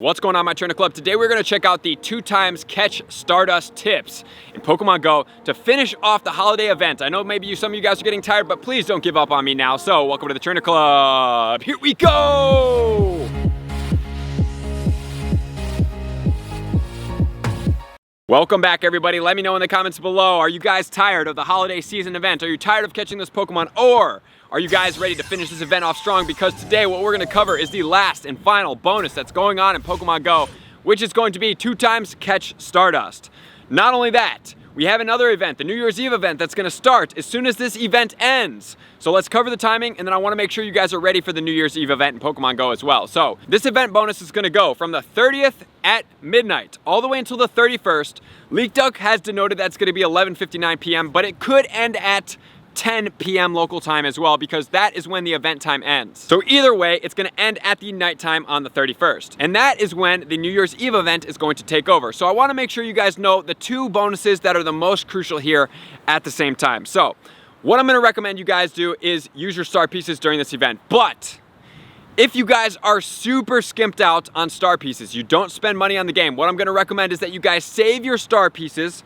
What's going on, my Trainer Club? Today we're going to check out the 2x Catch Stardust tips in Pokemon Go to finish off the holiday event. I know maybe some of you guys are getting tired, but please don't give up on me now. So welcome to the Trainer Club. Here we go! Welcome back, everybody. Let me know in the comments below. Are you guys tired of the holiday season event? Are you tired of catching this Pokemon? Or are you guys ready to finish this event off strong? Because today what we're going to cover is the last and final bonus that's going on in Pokemon Go, which is going to be 2x Catch Stardust. Not only that, we have another event, the New Year's Eve event, that's going to start as soon as this event ends. So let's cover the timing, and then I want to make sure you guys are ready for the New Year's Eve event in Pokemon Go as well. So this event bonus is going to go from the 30th at midnight all the way until the 31st. LeakDuck has denoted that's going to be 11:59 p.m., but it could end at 10 p.m. local time as well, because that is when the event time ends. So either way, it's going to end at the nighttime on the 31st. And that is when the New Year's Eve event is going to take over. So I want to make sure you guys know the two bonuses that are the most crucial here at the same time. So what I'm going to recommend you guys do is use your star pieces during this event. But if you guys are super skimped out on star pieces, you don't spend money on the game, what I'm going to recommend is that you guys save your star pieces,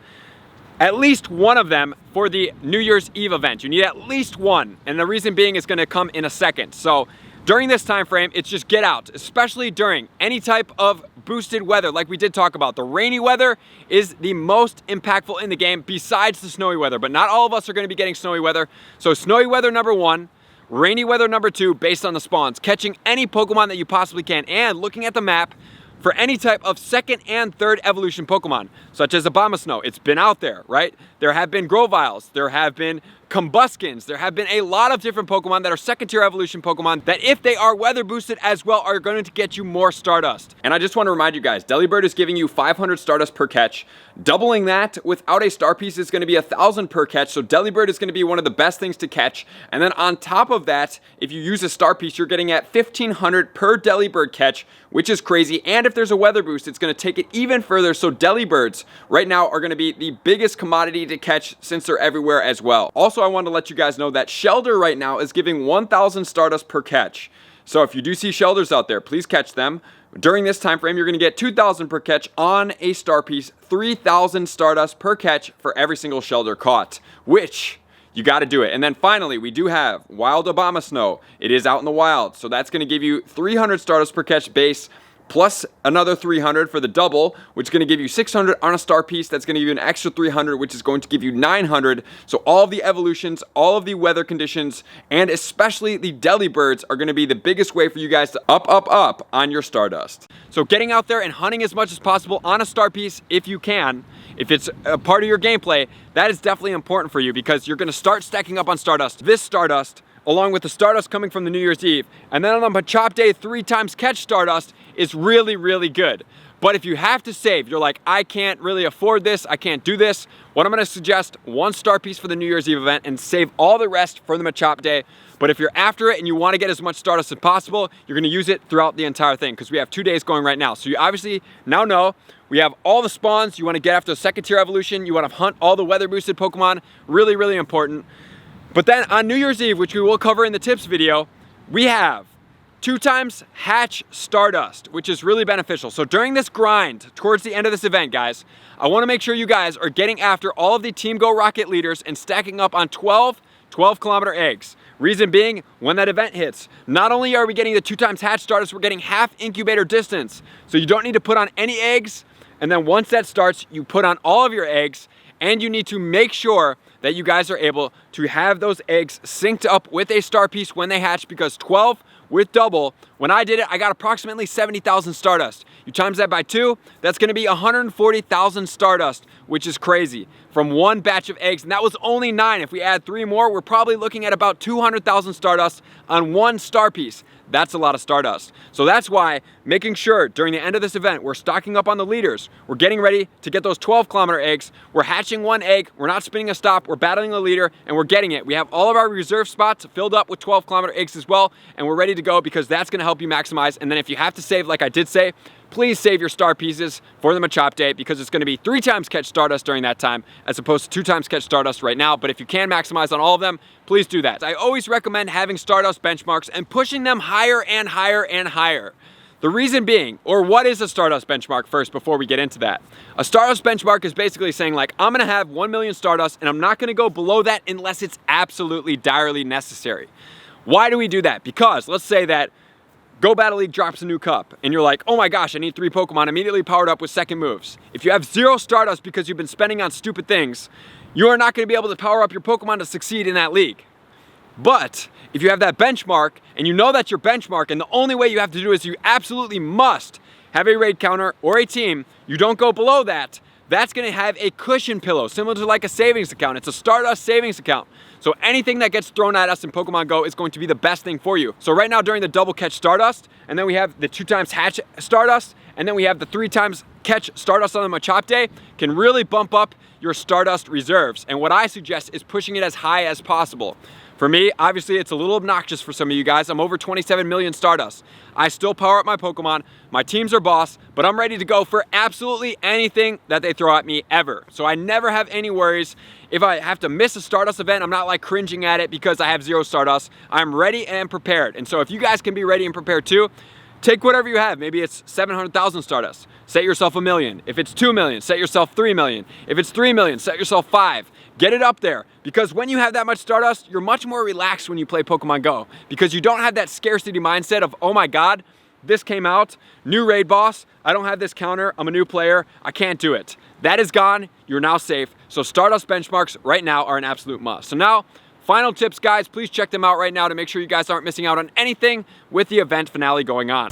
at least one of them, for the New Year's Eve event. You need at least one, and the reason being is going to come in a second. So during this time frame, it's just get out, especially during any type of boosted weather like we did talk about. The rainy weather is the most impactful in the game besides the snowy weather, but not all of us are going to be getting snowy weather. So snowy weather number one, rainy weather number two, based on the spawns, catching any Pokemon that you possibly can, and looking at the map for any type of second and third evolution Pokemon, such as Abomasnow. It's been out there, right? There have been Groviles, there have been Combuskins, there have been a lot of different Pokemon that are second tier evolution Pokemon that, if they are weather boosted as well, are going to get you more Stardust. And I just want to remind you guys, Delibird is giving you 500 Stardust per catch. Doubling that without a star piece is going to be 1,000 per catch, so Delibird is going to be one of the best things to catch. And then on top of that, if you use a star piece, you're getting at 1,500 per Delibird catch, which is crazy. And if there's a weather boost, it's going to take it even further. So Delibirds right now are going to be the biggest commodity to catch, since they're everywhere as well. Also, I want to let you guys know that Shelder right now is giving 1,000 Stardust per catch. So if you do see Shelders out there, please catch them. During this time frame, you're going to get 2,000 per catch on a star piece, 3,000 Stardust per catch for every single Shelder caught, which you got to do it. And then finally, we do have Wild Abomasnow. It is out in the wild, so that's going to give you 300 Stardust per catch base, plus another 300 for the double, which is going to give you 600 on a star piece. That's going to give you an extra 300, which is going to give you 900. So all of the evolutions, all of the weather conditions, and especially the Delibirds are going to be the biggest way for you guys to up on your Stardust. So getting out there and hunting as much as possible on a star piece if you can, if it's a part of your gameplay, that is definitely important for you, because you're going to start stacking up on Stardust. This Stardust, along with the Stardust coming from the New Year's Eve, and then on the Machop Day 3x Catch Stardust, is really, really good. But if you have to save, you're like, I can't really afford this, I can't do this, what I'm going to suggest, one star piece for the New Year's Eve event and save all the rest for the Machop Day. But if you're after it and you want to get as much Stardust as possible, you're going to use it throughout the entire thing, because we have 2 days going right now. So you obviously now know we have all the spawns. You want to get after a second tier evolution, you want to hunt all the weather boosted Pokemon, really, really important. But then on New Year's Eve, which we will cover in the tips video, we have 2x Hatch Stardust, which is really beneficial. So during this grind, towards the end of this event, guys, I want to make sure you guys are getting after all of the Team Go Rocket leaders and stacking up on 12 kilometer eggs. Reason being, when that event hits, not only are we getting the 2x Hatch Stardust, we're getting half incubator distance. So you don't need to put on any eggs. And then once that starts, you put on all of your eggs, and you need to make sure that you guys are able to have those eggs synced up with a star piece when they hatch, because 12 with double, when I did it, I got approximately 70,000 Stardust. You times that by 2, that's going to be 140,000 Stardust, which is crazy, from one batch of eggs. And that was only 9. If we add 3 more, we're probably looking at about 200,000 Stardust on one star piece. That's a lot of Stardust. So that's why making sure during the end of this event, we're stocking up on the leaders. We're getting ready to get those 12 kilometer eggs. We're hatching one egg. We're not spinning a stop. We're battling the leader, and we're getting it. We have all of our reserve spots filled up with 12 kilometer eggs as well, and we're ready to go, because that's going to help you maximize. And then if you have to save, like I did say, please save your star pieces for the Machop Day, because it's going to be 3x Catch Stardust during that time, as opposed to 2x Catch Stardust right now. But if you can maximize on all of them, please do that. I always recommend having Stardust benchmarks and pushing them higher and higher and higher. The reason being, or what is a Stardust benchmark first before we get into that? A Stardust benchmark is basically saying like, I'm gonna have 1 million Stardust and I'm not gonna go below that unless it's absolutely direly necessary. Why do we do that? Because let's say that Go Battle League drops a new cup and you're like, oh my gosh, I need 3 Pokemon immediately powered up with second moves. If you have 0 Stardust because you've been spending on stupid things, you are not gonna be able to power up your Pokemon to succeed in that league. But if you have that benchmark and you know that's your benchmark and the only way you have to do is you absolutely must have a raid counter or a team, you don't go below that, that's gonna have a cushion pillow, similar to like a savings account. It's a Stardust savings account. So anything that gets thrown at us in Pokemon Go is going to be the best thing for you. So right now during the double catch Stardust, and then we have the 2 times hatch Stardust, and then we have the 3 times catch Stardust on the Machop Day, can really bump up your Stardust reserves. And what I suggest is pushing it as high as possible. For me, obviously it's a little obnoxious for some of you guys. I'm over 27 million Stardust. I still power up my Pokemon. My teams are boss, but I'm ready to go for absolutely anything that they throw at me ever. So I never have any worries. If I have to miss a Stardust event, I'm not like cringing at it because I have 0 Stardust. I'm ready and prepared. And so if you guys can be ready and prepared too, take whatever you have. Maybe it's 700,000 Stardust. Set yourself 1 million. If it's 2 million, set yourself 3 million. If it's 3 million, set yourself 5. Get it up there, because when you have that much Stardust, you're much more relaxed when you play Pokemon Go, because you don't have that scarcity mindset of, oh my God, this came out, new raid boss, I don't have this counter, I'm a new player, I can't do it. That is gone, you're now safe. So Stardust benchmarks right now are an absolute must. So now, final tips guys, please check them out right now to make sure you guys aren't missing out on anything with the event finale going on.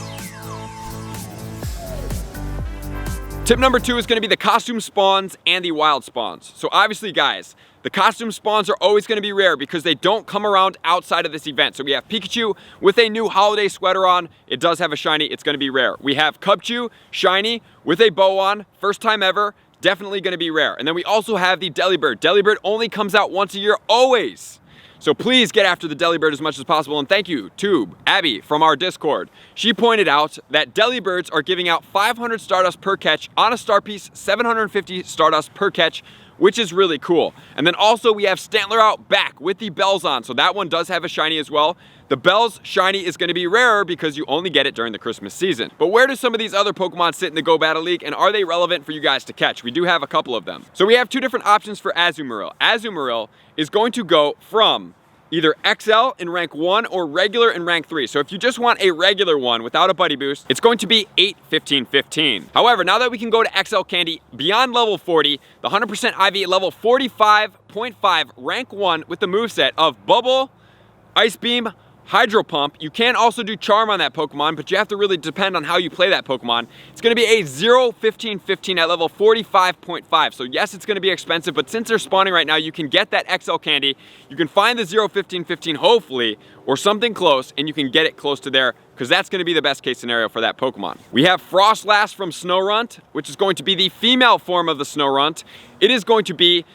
Tip number 2 is gonna be the costume spawns and the wild spawns. So obviously guys, the costume spawns are always gonna be rare because they don't come around outside of this event. So we have Pikachu with a new holiday sweater on. It does have a shiny, it's gonna be rare. We have Cubchoo, shiny, with a bow on, first time ever, definitely gonna be rare. And then we also have the Delibird. Delibird only comes out once a year, always. So please get after the Delibird as much as possible. And thank you to Abby from our Discord. She pointed out that Delibirds are giving out 500 Stardust per catch on a star piece, 750 Stardust per catch, which is really cool. And then also we have Stantler out back with the bells on. So that one does have a shiny as well. The bells shiny is gonna be rarer because you only get it during the Christmas season. But where do some of these other Pokemon sit in the Go Battle League, and are they relevant for you guys to catch? We do have a couple of them. So we have 2 different options for Azumarill. Azumarill is going to go from either XL in rank 1 or regular in rank 3. So if you just want a regular one without a buddy boost, it's going to be 8, 15, 15. However, now that we can go to XL Candy beyond level 40, the 100% IV at level 45.5, rank 1 with the moveset of Bubble, Ice Beam, Hydro Pump. You can also do Charm on that Pokemon, but you have to really depend on how you play that Pokemon. It's gonna be a 0, 15, 15 at level 45.5. So yes, it's gonna be expensive, but since they're spawning right now, you can get that XL Candy. You can find the 0, 15, 15 hopefully, or something close, and you can get it close to there, because that's gonna be the best case scenario for that Pokemon. We have Frostlass from Snorunt, which is going to be the female form of the Snorunt. It is going to be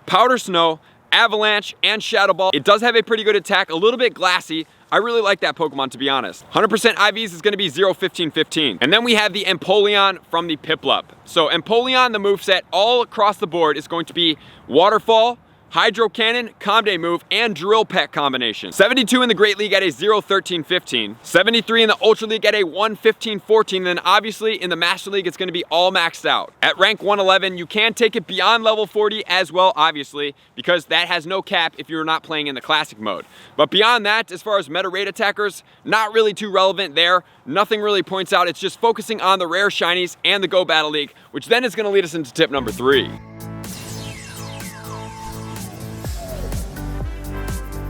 Powder Snow, Avalanche, and Shadow Ball. It does have a pretty good attack, a little bit glassy. I really like that Pokemon, to be honest. 100% IVs is gonna be 0, 15, 15. And then we have the Empoleon from the Piplup. So Empoleon, the moveset all across the board is going to be Waterfall, Hydro Cannon, Calm Day move, and Drill Peck combination. 72 in the Great League at a 0, 13, 15. 73 in the Ultra League at a 1, 15, 14. Then obviously in the Master League, it's gonna be all maxed out. At rank 111, you can take it beyond level 40 as well, obviously, because that has no cap if you're not playing in the Classic mode. But beyond that, as far as meta raid attackers, not really too relevant there. Nothing really points out. It's just focusing on the rare shinies and the Go Battle League, which then is gonna lead us into tip number 3.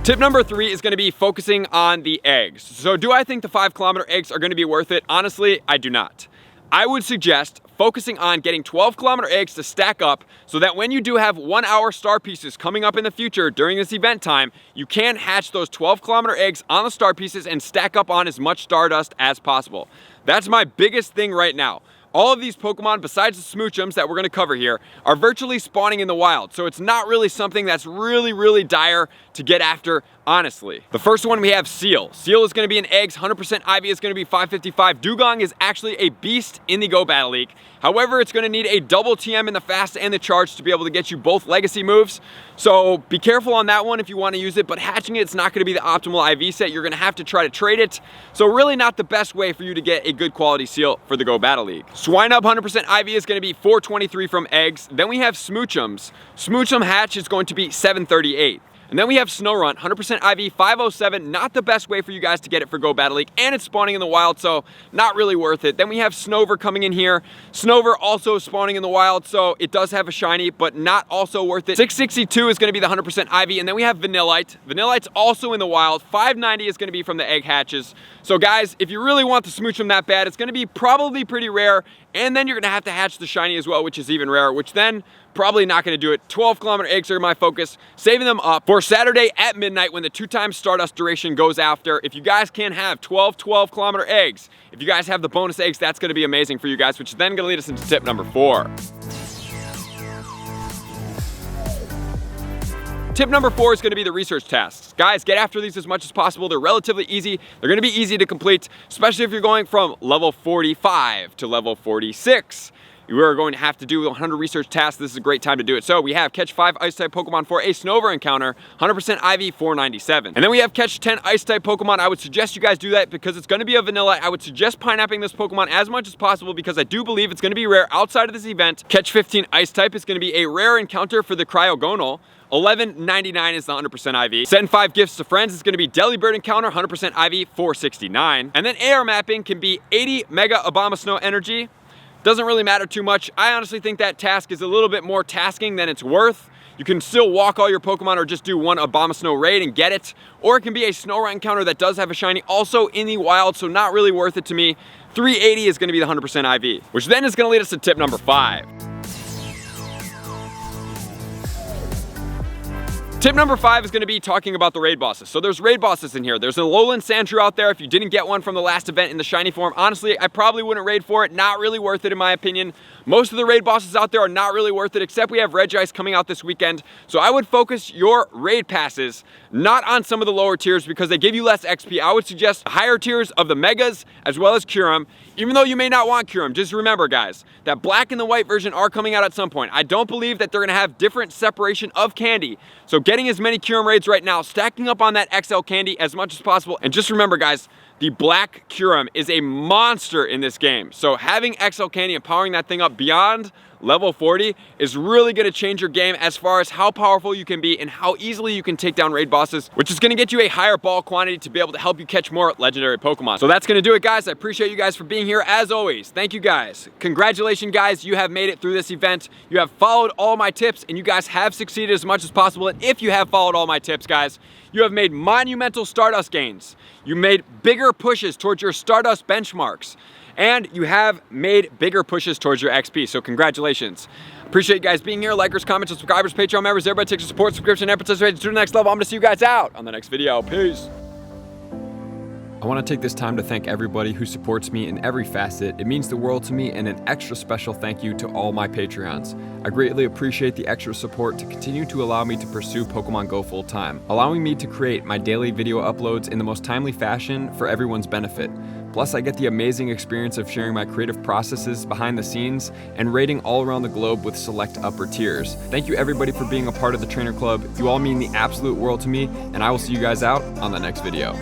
Tip number 3 is gonna be focusing on the eggs. So do I think the 5-kilometer eggs are gonna be worth it? Honestly, I do not. I would suggest focusing on getting 12-kilometer eggs to stack up so that when you do have 1-hour star pieces coming up in the future during this event time, you can hatch those 12-kilometer eggs on the star pieces and stack up on as much Stardust as possible. That's my biggest thing right now. All of these Pokemon, besides the Smoochums that we're gonna cover here, are virtually spawning in the wild. So it's not really something that's really dire to get after honestly. The first one we have Seal. Seal is going to be in eggs, 100% IV is going to be 555. Dugong is actually a beast in the Go Battle League. However, it's going to need a double TM in the fast and the charge to be able to get you both legacy moves. So be careful on that one if you want to use it, but hatching it's not going to be the optimal IV set. You're going to have to try to trade it. So really not the best way for you to get a good quality Seal for the Go Battle League. Swinub 100% IV is going to be 423 from eggs. Then we have Smoochums. Smoochum hatch is going to be 738. And then we have Snorunt, 100% IV, 507, not the best way for you guys to get it for Go Battle League, and it's spawning in the wild, so not really worth it. Then we have Snover coming in here. Snover also spawning in the wild, so it does have a shiny, but not also worth it. 662 is gonna be the 100% IV, and then we have Vanillite. Vanillite's also in the wild. 590 is gonna be from the egg hatches. So guys, if you really want to smooch them that bad, it's gonna be probably pretty rare, and then you're gonna have to hatch the shiny as well, which is even rarer, which then probably not gonna do it. 12-kilometer eggs are my focus, saving them up for Saturday at midnight when the 2x Stardust duration goes after. If you guys can have 12-kilometer eggs, if you guys have the bonus eggs, that's gonna be amazing for you guys, which is then gonna lead us into tip number 4. Tip number 4 is gonna be the research tasks. Guys, get after these as much as possible. They're relatively easy. They're gonna be easy to complete, especially if you're going from level 45 to level 46. You are going to have to do 100 research tasks. This is a great time to do it. So we have catch 5 ice-type Pokemon for a Snover encounter, 100% IV, 497. And then we have catch 10 ice-type Pokemon. I would suggest you guys do that because it's going to be a vanilla. I would suggest pineapping this Pokemon as much as possible because I do believe it's going to be rare outside of this event. Catch 15 ice-type is going to be a rare encounter for the Cryogonal. 1199 is the 100% IV. Send 5 gifts to friends is going to be Delibird encounter, 100% IV, 469. And then AR mapping can be 80 Mega Abomasnow energy. Doesn't really matter too much. I honestly think that task is a little bit more tasking than it's worth. You can still walk all your Pokemon or just do one Abomasnow raid and get it. Or it can be a Snorunt encounter that does have a shiny also in the wild, so not really worth it to me. 380 is going to be the 100% IV, which then is going to lead us to tip number 5. Tip number 5 is going to be talking about the raid bosses. So there's raid bosses in here. There's a Alolan Sandshrew out there. If you didn't get one from the last event in the shiny form, honestly, I probably wouldn't raid for it. Not really worth it in my opinion. Most of the raid bosses out there are not really worth it, except we have Regice coming out this weekend. So I would focus your raid passes not on some of the lower tiers because they give you less XP. I would suggest higher tiers of the Megas as well as Kyurem. Even though you may not want Kyurem, just remember guys, that black and the white version are coming out at some point. I don't believe that they're gonna have different separation of candy. So getting as many Kyurem raids right now, stacking up on that XL candy as much as possible. And just remember guys, the black Kyurem is a monster in this game. So having XL candy and powering that thing up beyond level 40 is really going to change your game as far as how powerful you can be and how easily you can take down raid bosses, which is going to get you a higher ball quantity to be able to help you catch more legendary Pokemon. So that's going to do it guys. I appreciate you guys for being here as always. Thank you guys. Congratulations guys, you have made it through this event. You have followed all my tips and you guys have succeeded as much as possible. And if you have followed all my tips guys, you have made monumental Stardust gains. You made bigger pushes towards your Stardust benchmarks. And you have made bigger pushes towards your XP, so congratulations. Appreciate you guys being here. Likers, comments, subscribers, Patreon members, everybody takes your support, subscription, and participation to the next level. I'm gonna see you guys out on the next video. Peace. I want to take this time to thank everybody who supports me in every facet. It means the world to me, and an extra special thank you to all my Patreons. I greatly appreciate the extra support to continue to allow me to pursue Pokemon Go full time, allowing me to create my daily video uploads in the most timely fashion for everyone's benefit. Plus, I get the amazing experience of sharing my creative processes behind the scenes and raiding all around the globe with select upper tiers. Thank you everybody for being a part of the Trainer Club. You all mean the absolute world to me, and I will see you guys out on the next video.